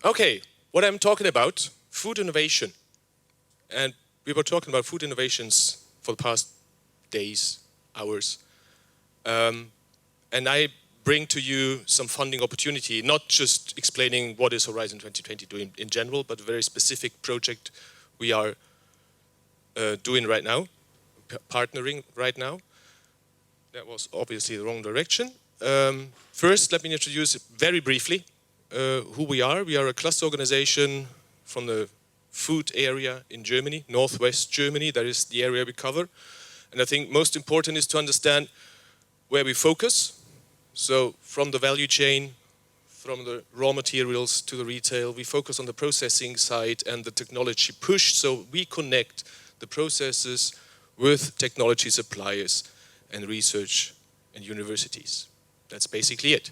Okay, what I'm talking about, food innovation. And we were talking about food innovations for the past days, hours. And I bring to you some funding opportunity, not just explaining what is Horizon 2020 doing in general, but a very specific project we are doing right now, partnering right now. That was obviously the wrong direction. First, let me introduce very briefly who we are. We are a cluster organization from the food area in Germany, northwest Germany. That is the area we cover. And I think most important is to understand where we focus. So from the value chain, from the raw materials to the retail, we focus on the processing side and the technology push. So we connect the processes with technology suppliers and research and universities. That's basically it.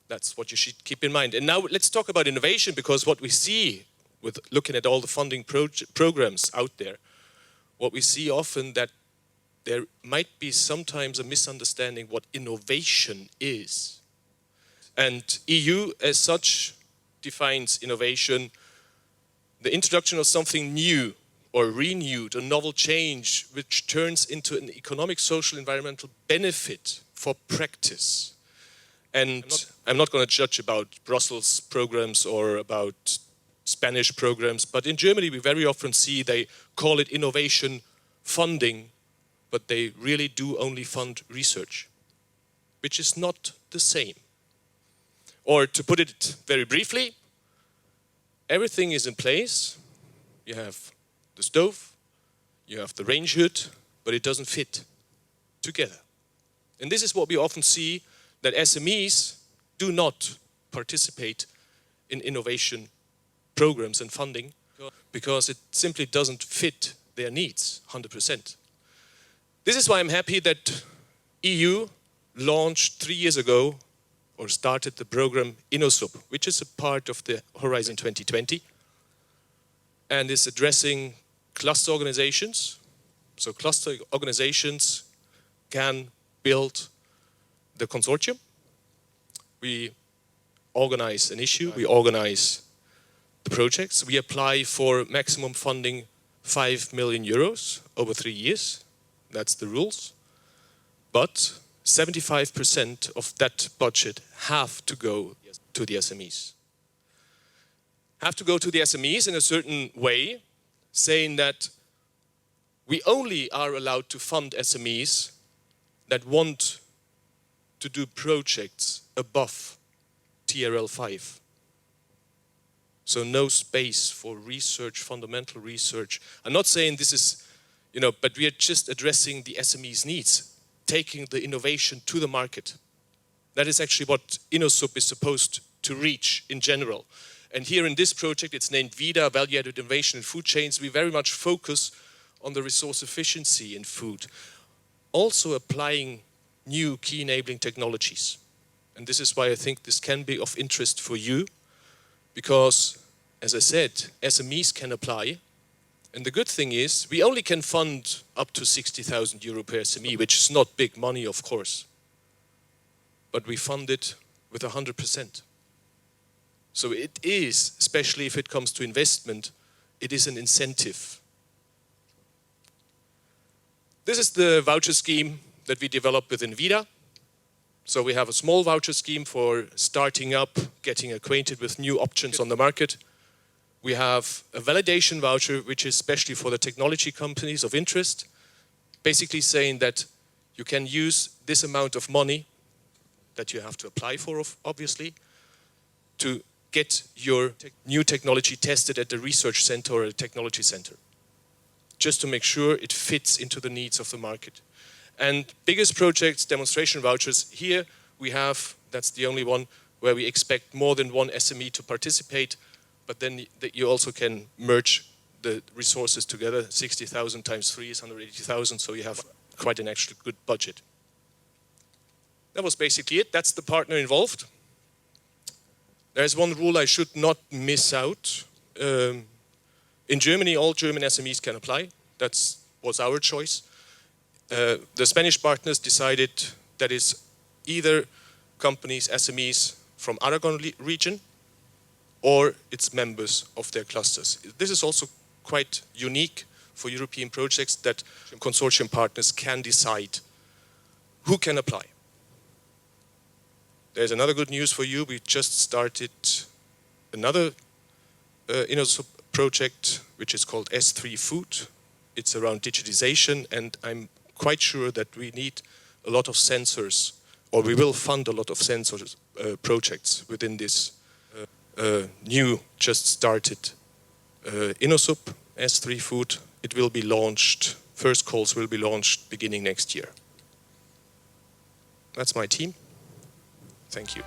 That's what you should keep in mind. And now let's talk about innovation, because what we see with looking at all the funding programs out there, what we see often that there might be sometimes a misunderstanding what innovation is. And EU as such defines innovation, the introduction of something new or renewed, a novel change which turns into an economic, social, environmental benefit for practice. And I'm not going to judge about Brussels programs or about Spanish programs, but in Germany we very often see they call it innovation funding, but they really do only fund research, which is not the same. Or to put it very briefly, everything is in place. You have the stove, you have the range hood, but it doesn't fit together. And this is what we often see, that SMEs do not participate in innovation programs and funding because it simply doesn't fit their needs 100%. This is why I'm happy that EU launched 3 years ago or started the program InnoSup, which is a part of the Horizon 2020 and is addressing cluster organizations. So cluster organizations can build the consortium. We organize an issue, we organize the projects. We apply for maximum funding 5 million euros over 3 years. That's the rules. But 75% of that budget have to go to the SMEs. Have to go to the SMEs in a certain way, saying that we only are allowed to fund SMEs that want to do projects above TRL 5. So no space for research, fundamental research. I'm not saying this is, but we are just addressing the SMEs' needs, taking the innovation to the market. That is actually what InnoSup is supposed to reach in general. And here in this project, it's named VIDA, Value-Added Innovation in Food Chains. We very much focus on the resource efficiency in food. Also applying new key enabling technologies. And this is why I think this can be of interest for you, because, as I said, SMEs can apply. And the good thing is, we only can fund up to 60,000 euro per SME, which is not big money, of course. But we fund it with 100%. So it is, especially if it comes to investment, it is an incentive. This is the voucher scheme that we developed within VIDA. So we have a small voucher scheme for starting up, getting acquainted with new options on the market. We have a validation voucher, which is especially for the technology companies of interest, basically saying that you can use this amount of money that you have to apply for, obviously, to get your new technology tested at the research center or a technology center, just to make sure it fits into the needs of the market. And biggest projects, demonstration vouchers, here we have, that's the only one where we expect more than one SME to participate, but then you also can merge the resources together. 60,000 times 3 is 180,000, so you have quite an extra good budget. That was basically it. That's the partner involved. There's one rule I should not miss out. In Germany, all German SMEs can apply. That was our choice. The Spanish partners decided that is either companies, SMEs from Aragon region, or it's members of their clusters. This is also quite unique for European projects, that consortium partners can decide who can apply. There's another good news for you. We just started another InnoSup project, which is called S3 Food. It's around digitization, and I'm quite sure that we need a lot of sensors, or we will fund a lot of sensors projects within this new, just started InnoSup S3 Food. It will be launched, first calls will be launched beginning next year. That's my team. Thank you.